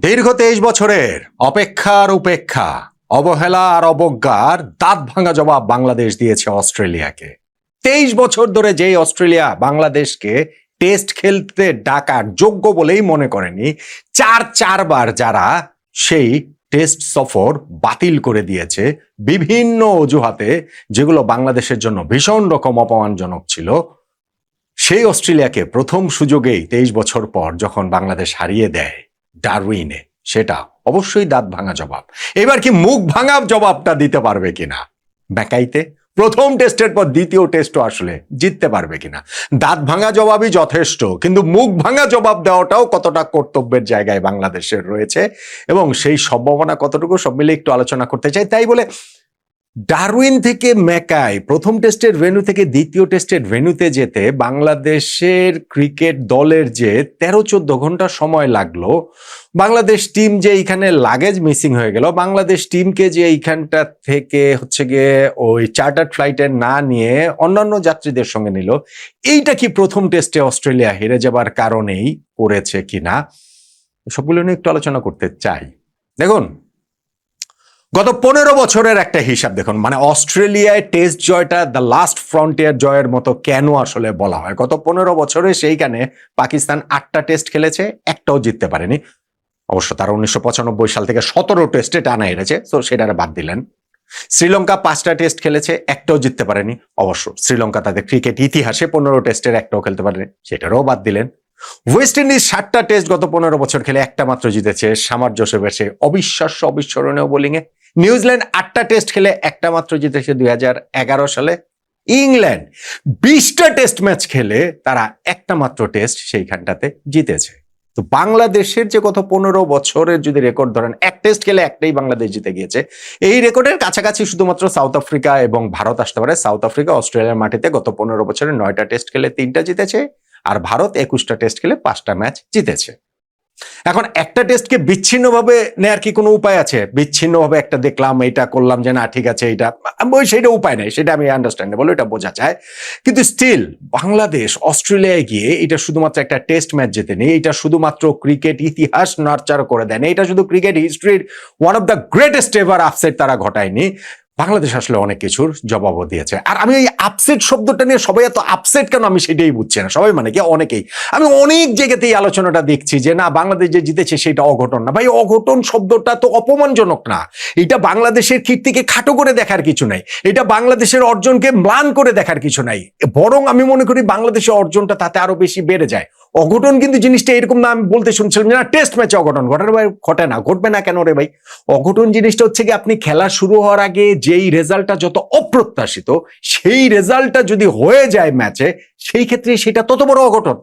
দীর্ঘ 23 বছরের অপেক্ষার উপেক্ষা, অবহেলা আর অবজ্ঞার দাঁত ভাঙা জবাব বাংলাদেশ দিয়েছে অস্ট্রেলিয়াকে। 23 বছর ধরে যেই অস্ট্রেলিয়া বাংলাদেশকে টেস্ট খেলতে ডাকার যোগ্য বলেই মনে করেনি, চারবার যারা সেই টেস্ট সফর বাতিল করে দিয়েছে বিভিন্ন অজুহাতে, যেগুলো বাংলাদেশের জন্য ভীষণ রকম অপমানজনক ছিল, সেই অস্ট্রেলিয়াকে প্রথম সুযোগেই 23 বছর পর যখন বাংলাদেশ হারিয়ে দেয় ডারউইনে, সেটা অবশ্যই দাঁত ভাঙা জবাব। এবার কি মুখ ভাঙা জবাবটা দিতে পারবে কিনা ম্যাকাইতে? প্রথম টেস্টের পর দ্বিতীয় টেস্টও আসলে জিততে পারবে কিনা? দাঁত ভাঙা জবাবই যথেষ্ট, কিন্তু মুখ ভাঙা জবাব দেওয়াটাও কতটা কর্তব্যের জায়গায় বাংলাদেশের রয়েছে এবং সেই সম্ভাবনা কতটুকু, সব মিলে একটু আলোচনা করতে চাই। তাই বলে ডারউইন থেকে ম্যাকাই প্রথম টেস্টের ভেন্যু থেকে দ্বিতীয় টেস্টের ভেন্যুতে যেতে বাংলাদেশের ক্রিকেট দলের যে 13-14 ঘন্টা সময় লাগলো, বাংলাদেশ টিম যে এইখানে লাগেজ মিসিং হয়ে গেল, বাংলাদেশ টিমকে যে এইখানটা থেকে গিয়ে ওই চার্টার্ড ফ্লাইটে না নিয়ে অন্যান্য যাত্রীদের সঙ্গে নিল, এইটা কি প্রথম টেস্টে অস্ট্রেলিয়া হেরে যাবার কারণেই করেছে কিনা, সবগুলো নিয়ে একটু আলোচনা করতে চাই। দেখুন, গত 15 বছরের একটা হিসাব দেখুন, মানে অস্ট্রেলিয়ায় টেস্ট জয়টা দ্য লাস্ট ফ্রন্টিয়ার জয়ের মতো কেন আসলে বলা হয়। গত 15 বছরে সেইখানে পাকিস্তান 8টা টেস্ট খেলেছে, একটাও জিততে পারেনি। অবশ্য তারা 1995 সাল থেকে 17 টেস্টে টানা হেরেছে, তো সেটারে বাদ দিলেন। শ্রীলঙ্কা 5টা টেস্ট খেলেছে, একটাও জিততে পারেনি। অবশ্য শ্রীলঙ্কা তাদের ক্রিকেট ইতিহাসে 15 টেস্টের একটাও খেলতে পারেনি, সেটারও বাদ দিলেন। ওয়েস্ট ইন্ডিজ 7টা টেস্ট গত 15 বছর খেলে একটা মাত্র জিতেছে, সামার জোসেফের সে অবিশ্বাস্য অবিস্মরণীয় বোলিংয়ে। নিউজিল্যান্ড 8টা টেস্ট খেলে একটা মাত্র জিতেছে 2011 সালে। ইংল্যান্ড 20টা টেস্ট ম্যাচ খেলে তারা একটা মাত্র টেস্ট সেইখানটাতে জিতেছে। তো বাংলাদেশের যে গত 15 বছরের যদি রেকর্ড ধরেন, এক টেস্ট খেলে একটাই বাংলাদেশ জিতে গিয়েছে। এই রেকর্ডের কাছাকাছি শুধুমাত্র সাউথ আফ্রিকা এবং ভারত আসতে পারে। সাউথ আফ্রিকা অস্ট্রেলিয়ার মাটিতে গত 15 বছরে 9টা টেস্ট খেলে 3টা জিতেছে, আর ভারত 21টা টেস্ট খেলে 5টা ম্যাচ জিতেছে। এখন একটা টেস্টকে বিচ্ছিন্নভাবে নেয়ার কি কোনো উপায় আছে? বিচ্ছিন্নভাবে একটা দেখলাম, এটা করলাম যে না ঠিক আছে, এটা সেটা উপায় নেই, সেটা আমি আন্ডারস্ট্যান্ডেবল, এটা বোঝা যায়। কিন্তু স্টিল বাংলাদেশ অস্ট্রেলিয়ায় গিয়ে এটা শুধুমাত্র একটা টেস্ট ম্যাচ জেতেনি, এটা শুধুমাত্র ক্রিকেট ইতিহাস নার্চার করে দেয়নি, এটা শুধু ক্রিকেট হিস্ট্রির one of the greatest ever upset তারা ঘটায়নি। বাংলাদেশ আসলে অনেক কিছুর জবাবও দিয়েছে। আর আমি এই আপসেট শব্দটা নিয়ে সবাই এত আপসেট কেন, আমি সেটাই বুঝছি না। সবাই মানে কি, অনেকেই, আমি অনেক জায়গাতেই আলোচনাটা দেখছি যে না বাংলাদেশ যে জিতেছে সেটা অঘটন না। ভাই, অঘটন শব্দটা তো অপমানজনক না। এটা বাংলাদেশের কীর্তিকে খাটো করে দেখার কিছু নাই, এটা বাংলাদেশের অর্জনকে ম্লান করে দেখার কিছু নাই, বরং আমি মনে করি বাংলাদেশের অর্জনটা তাতে আরো বেশি বেড়ে যায়। অঘটন কিন্তু জিনিসটা এরকম না, আমি বলতে শুনছিলাম যে না টেস্ট ম্যাচে অঘটন ঘটে, ভাই ঘটে না, ঘটবে না কেন রে ভাই? অঘটন জিনিসটা হচ্ছে কি, আপনি খেলা শুরু হওয়ার আগে যেই রেজাল্টটা যত অপ্রত্যাশিত, সেই রেজাল্টটা যদি হয়ে যায় ম্যাচে, সেই ক্ষেত্রে সেটা তত বড় অঘটন।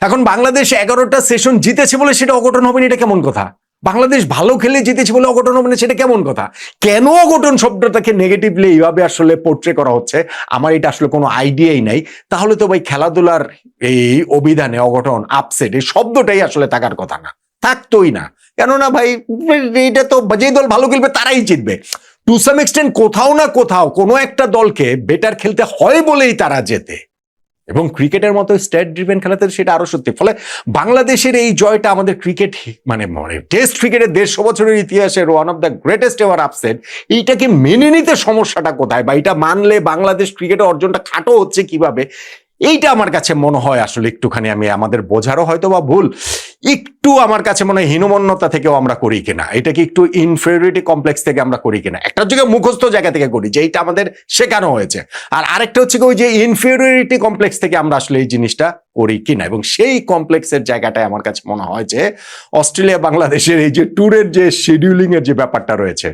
এখন বাংলাদেশ 11টা সেশন জিতেছে বলে সেটা অঘটন হবে না, এটা কেমন কথা? বাংলাদেশ ভালো খেলে জিতেছে বলে অঘটন হবে না, সেটা কেমন কথা? কেন অঘটন শব্দটাকে নেগেটিভলি এইভাবে আসলে পোর্ট্রে করা হচ্ছে, আমার এটা আসলে কোনো আইডিয়াই নাই। তাহলে তো ভাই খেলাধুলার এই অভিধানে অঘটন, আপসেট এই শব্দটাই আসলে থাকার কথা না, থাকতোই না। কেননা ভাই এটা তো যেই দল ভালো খেলবে তারাই জিতবে। টু সাম এক্সটেন্ট কোথাও না কোথাও কোনো একটা দলকে বেটার খেলতে হয় বলেই তারা জেতে, এবং ক্রিকেটের মতো স্ট্যাট ড্রিভেন খেলাতে সেটা আরো সত্যি। ফলে বাংলাদেশের এই জয়টা আমাদের ক্রিকেট মানে টেস্ট ক্রিকেটের 150 বছরের ইতিহাসের one of the greatest ever upset. এইটাকে মেনে নিতে সমস্যাটা কোথায়, বা এটা মানলে বাংলাদেশ ক্রিকেটের অর্জনটা খাটো হচ্ছে কিভাবে, এইটা আমার কাছে মনে হয় আসলে একটুখানি, আমি আমাদের বোঝারও হয়তো বা ভুল, একটু আমার কাছে মনে হয় হীনমন্যতা থেকেও আমরা করি কিনা, এটাকে একটু ইনফেরিয়রিটি কমপ্লেক্স থেকে আমরা করি কিনা। একটা জায়গায় মুখস্থ জায়গা থেকে করি যে এইটা আমাদের শেখানো হয়েছে, আর আরেকটা হচ্ছে ওই যে ইনফেরিয়রিটি কমপ্লেক্স থেকে আমরা আসলে এই জিনিসটা করি কিনা। এবং সেই কমপ্লেক্সের জায়গাটায় আমার কাছে মনে হয় যে অস্ট্রেলিয়া বাংলাদেশের এই যে ট্যুরের যে শিডিউলিং এর যে ব্যাপারটা রয়েছে,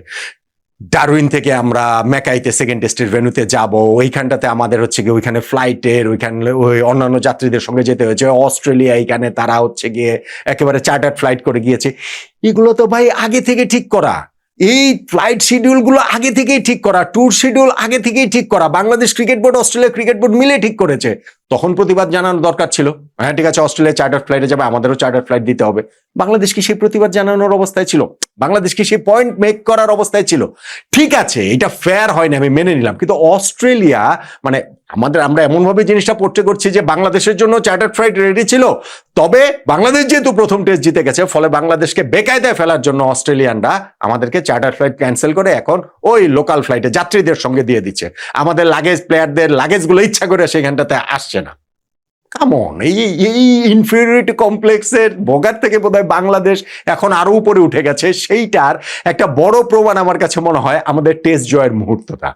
ডারউইন থেকে আমরা ম্যাকাইতে সেকেন্ড টেস্টের ভেন্যুতে যাব, ওইখানটাতে আমাদের হচ্ছে গিয়ে ওইখানে ফ্লাইটের ওইখানে ওই অন্যান্য যাত্রীদের সঙ্গে যেতে হয়েছে। অস্ট্রেলিয়া এইখানে তারা হচ্ছে গিয়ে একেবারে চার্টার্ড ফ্লাইট করে গিয়েছে। এগুলো তো ভাই আগে থেকে ঠিক করা, এই ফ্লাইট শিডিউল গুলো আগে থেকেই ঠিক করা, ট্যুর শিডিউল আগে থেকেই ঠিক করা, Bangladesh cricket board Australia cricket board মিলে ঠিক করেছে। তখন প্রতিবাদ জানানো দরকার ছিল, হ্যাঁ ঠিক আছে অস্ট্রেলিয়া চার্টার্ড ফ্লাইটে যাবে, আমাদেরও চার্টার্ড ফ্লাইট দিতে হবে। বাংলাদেশ কি সেই প্রতিবাদ জানানোর অবস্থায় ছিল? বাংলাদেশ কি সেই পয়েন্ট মেক করার অবস্থায় ছিল? ঠিক আছে, এটা ফেয়ার হয় না, আমি মেনে নিলাম, কিন্তু অস্ট্রেলিয়া মানে আমরা এমন ভাবে জিনিসটা পোর্ট্রে করছি যে বাংলাদেশের জন্য চার্টার ফ্লাইট রেডি ছিল, তবে বাংলাদেশ যেহেতু প্রথম টেস্ট জিতে গেছে, ফলে বাংলাদেশকে বেকায়দায় ফেলার জন্য অস্ট্রেলিয়ানরা আমাদেরকে চার্টার ফ্লাইট ক্যান্সেল করে এখন ওই লোকাল ফ্লাইটে যাত্রীদের সঙ্গে দিয়ে দিচ্ছে। আমাদের লাগেজ, প্লেয়ারদের লাগেজগুলো ইচ্ছা করে সেখানটাতে আসছে না। কামন, এই ইনফিরিয়রিটি কমপ্লেক্সের ভোগার থেকে বোধহয় বাংলাদেশ এখন আরো উপরে উঠে গেছে। সেইটার একটা বড় প্রমাণ আমার কাছে মনে হয় আমাদের টেস্ট জয়ের মুহূর্তটা।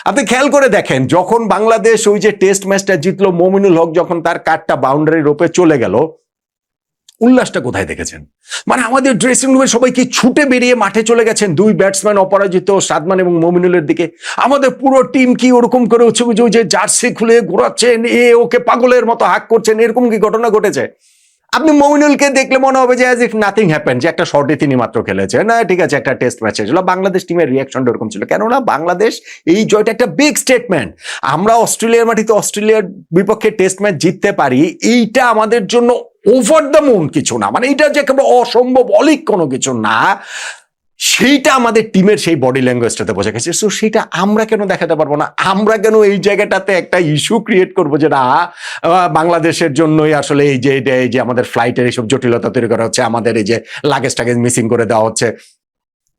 আপনি খেয়াল করে দেখেন, যখন বাংলাদেশ ওই যে টেস্ট ম্যাচটা জিতলো, মমিনুল হক যখন তার কাঠটা বাউন্ডারির ওপরে চলে গেল, উল্লাসটা কোথায় দেখেছেন? মানে আমাদের ড্রেসিং রুমে সবাই কি ছুটে বেরিয়ে মাঠে চলে গেছেন দুই ব্যাটসম্যান অপরাজিত সাদমান এবং মমিনুলের দিকে। আমাদের পুরো টিম কি ওরকম করে হচ্ছে যে জার্সি খুলে ঘোরাচ্ছেন, ওকে পাগলের মতো হাক করছেন, এরকম কি ঘটনা ঘটেছে? আপনি মমিনুলকে দেখলে মনে হবে যে অ্যাজ ইফ নাথিং হ্যাপেন, যে একটা শর্টে তিনি মাত্র খেলেছে, না ঠিক আছে একটা টেস্ট ম্যাচ ছিল। বাংলাদেশ টিমের রিয়াকশনটা এরকম ছিল, কেননা বাংলাদেশ এই জয়টা একটা বিগ স্টেটমেন্ট। আমরা অস্ট্রেলিয়ার মাটিতে অস্ট্রেলিয়ার বিপক্ষে টেস্ট ম্যাচ জিততে পারি, এইটা আমাদের জন্য ওভার দ্য মুন কিছু না, মানে এটা যে একেবারে অসম্ভব অলিক কোনো কিছু না, সেইটা আমাদের টিমের সেই বডি ল্যাঙ্গুয়েজটাতে বোঝা গেছে। সো সেটা আমরা কেন দেখাতে পারবো না? আমরা কেন এই জায়গাটাতে একটা ইস্যু ক্রিয়েট করবো যে না বাংলাদেশের জন্যই আসলে এই যে আমাদের ফ্লাইটের এইসব জটিলতা তৈরি করা হচ্ছে, আমাদের এই যে লাগেজ টাগেজ মিসিং করে দেওয়া হচ্ছে,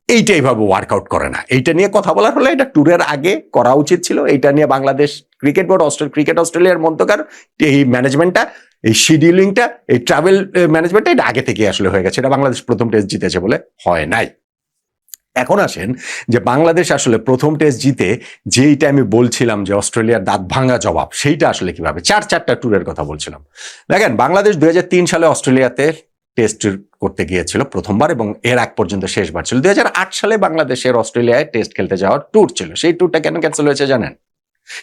এইটা এইভাবে ওয়ার্কআউট করে না। এইটা নিয়ে কথা বলার হলে এটা ট্যুরের আগে করা উচিত ছিল। এইটা নিয়ে বাংলাদেশ ক্রিকেট বোর্ড, ক্রিকেট অস্ট্রেলিয়ার মধ্যকার এই ম্যানেজমেন্টটা, এই শিডিউলিংটা, এই ট্রাভেল ম্যানেজমেন্টটা এটা আগে থেকে আসলে হয়ে গেছে। এটা বাংলাদেশ প্রথম টেস্ট জিতেছে বলে হয় নাই। এখন আসেন যে বাংলাদেশ আসলে প্রথম টেস্ট জিতে যেইটা আমি বলছিলাম যে অস্ট্রেলিয়ার দাঁত ভাঙা জবাব, সেইটা আসলে কিভাবে, চারটা ট্যুরের কথা বলছিলাম। দেখেন, বাংলাদেশ 2003 সালে অস্ট্রেলিয়াতে টেস্ট করতে গিয়েছিল প্রথমবার, এবং এর আগ পর্যন্ত শেষবার ছিল 2008 সালে বাংলাদেশের অস্ট্রেলিয়ায় টেস্ট খেলতে যাওয়ার ট্যুর ছিল। সেই ট্যুরটা কেন ক্যান্সেল হয়েছে জানেন?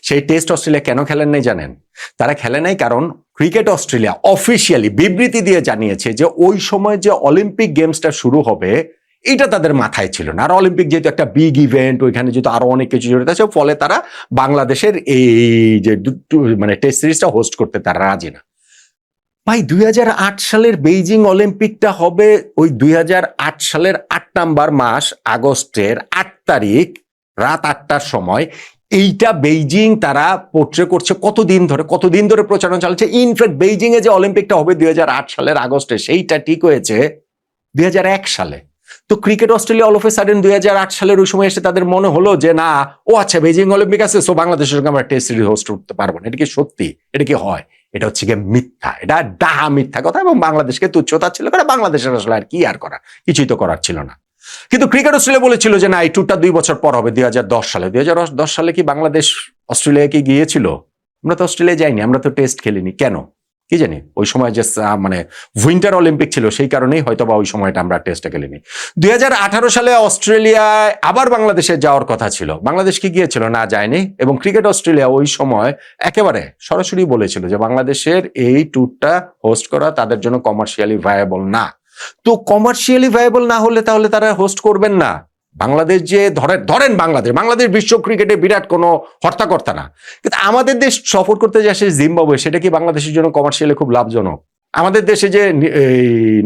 সেই টেস্ট অস্ট্রেলিয়া কেন খেলেন নাই জানেন? তারা খেলে নাই কারণ ক্রিকেট অস্ট্রেলিয়া অফিসিয়ালি বিবৃতি দিয়ে জানিয়েছে যে ওই সময় যে অলিম্পিক গেমসটা শুরু হবে এটা তাদের মাথায় ছিল না। আর অলিম্পিক যেহেতু একটা বিগ ইভেন্ট, ওইখানে যেহেতু আরো অনেক কিছু জড়িত আছে, ফলে তারা বাংলাদেশের এই যে মানে টেস্ট সিরিজটা হোস্ট করতে তারা রাজি না। ভাই, 2008 সালের বেইজিং অলিম্পিকটা হবে ওই 2008 সালের 8 নাম্বার মাস আগস্টের 8 তারিখ রাত 8টার সময়। এইটা বেইজিং তারা পোর্ট্রে করছে কতদিন ধরে প্রচারণা চালাচ্ছে। ইনফ্যাক্ট বেইজিং এ যে অলিম্পিকটা হবে 2008 সালের আগস্টে, সেইটা ঠিক হয়েছে 2001 সালে। তো cricket Australia all of a sudden 2008 সালের ওই সময় এসে তাদের মনে হলো যে না, ও আচ্ছা বেইজিং অলিম্পিক আছে, সো বাংলাদেশের সঙ্গে আমরা টেস্ট সিরিজ হোস্ট করতে পারবো না। এটা কি সত্যি? এটা কি হয়? এটা হচ্ছে গিয়ে মিথ্যা, এটা ডাহা মিথ্যা কথা, এবং বাংলাদেশকে তুচ্ছতা ছিল কারণ বাংলাদেশের আসলে আর কি আর করা, কিছুই তো করার ছিল না। কিন্তু ক্রিকেট অস্ট্রেলিয়া বলেছিল যে না, এই ট্যুরটা 2 বছর পর হবে 2010 সালে। 2010 সালে কি বাংলাদেশ অস্ট্রেলিয়া কি গিয়েছিল? আমরা তো অস্ট্রেলিয়া যাইনি, আমরা তো টেস্ট খেলিনি। কেন? কি জানি, ওই সময় যে মানে উইন্টার অলিম্পিক ছিল সেই কারণেই হয়তো বা ওই সময়টা আমরা টেস্টে খেলিনি। 2018 সালে অস্ট্রেলিয়ায় আবার বাংলাদেশে যাওয়ার কথা ছিল, বাংলাদেশ কি গিয়েছিল? না, যায়নি। এবং ক্রিকেট অস্ট্রেলিয়া ওই সময় একেবারে সরাসরি বলেছিল যে বাংলাদেশের এই ট্যুরটা হোস্ট করা তাদের জন্য কমার্শিয়ালি ভায়াবল না। তো কমার্শিয়ালি ভায়াবল না হলে তাহলে তারা হোস্ট করবেন না। বাংলাদেশ যে ধরেন বাংলাদেশ বিশ্ব ক্রিকেটে বিরাট কোনো হর্তাকর্তা না, কিন্তু আমাদের দেশ সফর করতে যে আসে জিম্বাবুয়ে, সেটা কি বাংলাদেশের জন্য কমার্শিয়ালি খুব লাভজনক? আমাদের দেশে যে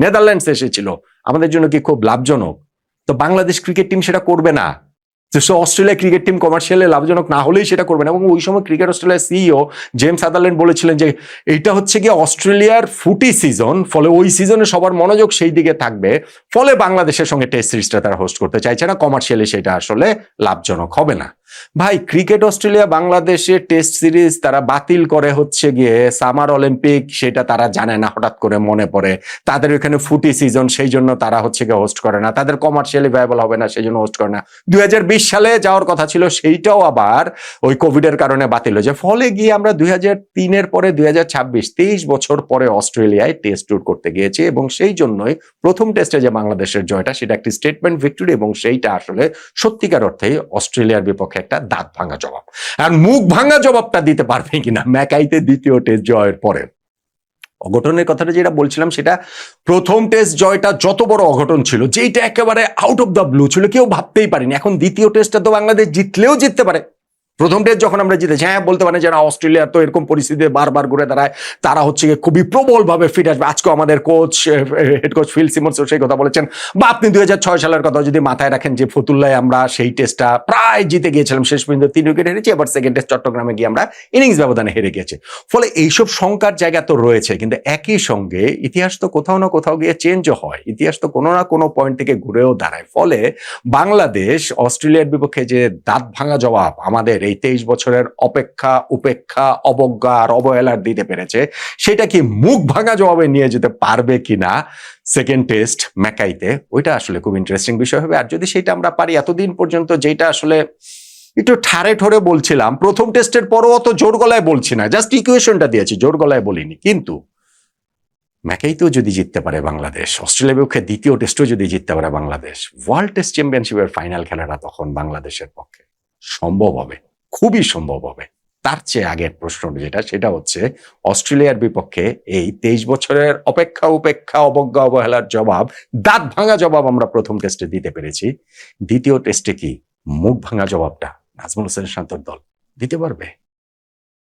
নেদারল্যান্ডস এসেছিল, আমাদের জন্য কি খুব লাভজনক? তো বাংলাদেশ ক্রিকেট টিম সেটা করবে না। অস্ট্রেলিয়া ক্রিকেট টিম কমার্শিয়ালি লাভজনক না হলেই সেটা করবে না। এবং ওই সময় ক্রিকেট অস্ট্রেলিয়ার সিইও জেমস সাদারল্যান্ড বলেছিলেন যে এইটা হচ্ছে গিয়ে অস্ট্রেলিয়ার ফুটি সিজন, ফলে ওই সিজনে সবার মনোযোগ সেই দিকে থাকবে, ফলে বাংলাদেশের সঙ্গে টেস্ট সিরিজটা তারা হোস্ট করতে চাইছে না, কমার্শিয়ালি সেটা আসলে লাভজনক হবে না। ভাই, ক্রিকেট অস্ট্রেলিয়া বাংলাদেশের টেস্ট সিরিজ তারা বাতিল করে হচ্ছে গিয়ে সামার অলিম্পিক, সেটা তারা জানে না, হঠাৎ করে মনে পড়ে তাদের ওখানে ফুটি সিজন, সেই জন্য তারা হচ্ছে গিয়ে হোস্ট করে না, তাদের কমার্শিয়ালি ভায়াবল হবে না সেই জন্য হোস্ট করে না। 2020 সালে যাওয়ার কথা ছিল, সেইটাও আবার ওই কোভিডের কারণে বাতিল হয়েছে, ফলে গিয়ে আমরা 2003-এর পরে 2026 23 বছর পরে অস্ট্রেলিয়ায় টেস্ট ট্যুর করতে গিয়েছি। এবং সেই জন্যই প্রথম টেস্টে যে বাংলাদেশের জয়টা, সেটা একটি স্টেটমেন্ট ভিক্টরি, এবং সেইটা আসলে সত্যিকার অর্থে অস্ট্রেলিয়ার বিপক্ষে একটা দাঁত ভাঙা জবাব। আর মুখ ভাঙা জবাবটা দিতে পারবে কিনা ম্যাকাইতে দ্বিতীয় টেস্ট জয়ের পরে? অঘটনের কথাটা যেটা বলছিলাম, সেটা প্রথম টেস্ট জয়টা যত বড় অঘটন ছিল, যেটা একেবারে আউট অফ দ্য ব্লু ছিল, কেউ ভাবতেই পারেনি। এখন দ্বিতীয় টেস্টটা তো বাংলাদেশ জিতলেও জিততে পারে, প্রথম টেস্ট যখন আমরা জিতেছি, হ্যাঁ বলতে পারেন যারা অস্ট্রেলিয়া তো এরকম পরিস্থিতিতে বারবার ঘুরে দাঁড়ায়, তারা হচ্ছে গিয়ে খুবই প্রবলভাবে ফিট আসবে। আজকে আমাদের coach, head coach Phil Simmons সেই কথা বলেছেন। বা আপনি 2006 সালের কথা যদি মাথায় রাখেন, যে ফতুল্লায় আমরা সেই টেস্টটা প্রায় জিতে গিয়েছিলাম, শেষ পর্যন্ত 3 উইকেট হেরেছি। এবার সেকেন্ড টেস্ট চট্টগ্রামে গিয়ে আমরা ইনিংস ব্যবধানে হেরে গেছি। ফলে এইসব শঙ্কার জায়গা তো রয়েছে, কিন্তু একই সঙ্গে ইতিহাস তো কোথাও না কোথাও গিয়ে চেঞ্জও হয়, ইতিহাস তো কোনো না কোনো পয়েন্ট থেকে ঘুরেও দাঁড়ায়। ফলে বাংলাদেশ অস্ট্রেলিয়ার বিপক্ষে যে দাঁত ভাঙা জবাব আমাদের এই 23 বছরের অপেক্ষা, উপেক্ষা, অবজ্ঞা আর অবহেলার দিতে পেরেছে, সেটা কি মুখ ভাঙা জবাবে নিয়ে যেতে পারবে কিনা সেকেন্ড টেস্ট ম্যাকাইতে, ওইটা আসলে খুব ইন্টারেস্টিং বিষয় হবে। আর যদি সেটা আমরা পারি, এতদিন পর্যন্ত যেটা আসলে একটু ঠারে ঠোরে বলছিলাম, প্রথম টেস্টের পরও অত জোর গলায় বলছি না, জাস্ট ইকুয়েশনটা দিয়েছি, জোর গলায় বলিনি, কিন্তু ম্যাকাইতেও যদি জিততে পারে বাংলাদেশ, অস্ট্রেলিয়ার বিপক্ষে দ্বিতীয় টেস্টও যদি জিততে পারে বাংলাদেশ, ওয়ার্ল্ড টেস্ট চ্যাম্পিয়নশিপের ফাইনাল খেলাটা তখন বাংলাদেশের পক্ষে সম্ভব হবে, খুবই সম্ভব হবে। তার চেয়ে আগের প্রশ্ন যেটা, সেটা হচ্ছে অস্ট্রেলিয়ার বিপক্ষে এই 23 বছরের অপেক্ষা, উপেক্ষা, অবজ্ঞা, অবহেলার জবাব, দাঁত ভাঙা জবাব আমরা প্রথম টেস্টে দিতে পেরেছি, দ্বিতীয় টেস্টে কি মুখ ভাঙা জবাবটা নাজমুল হোসেন শান্তর দল দিতে পারবে?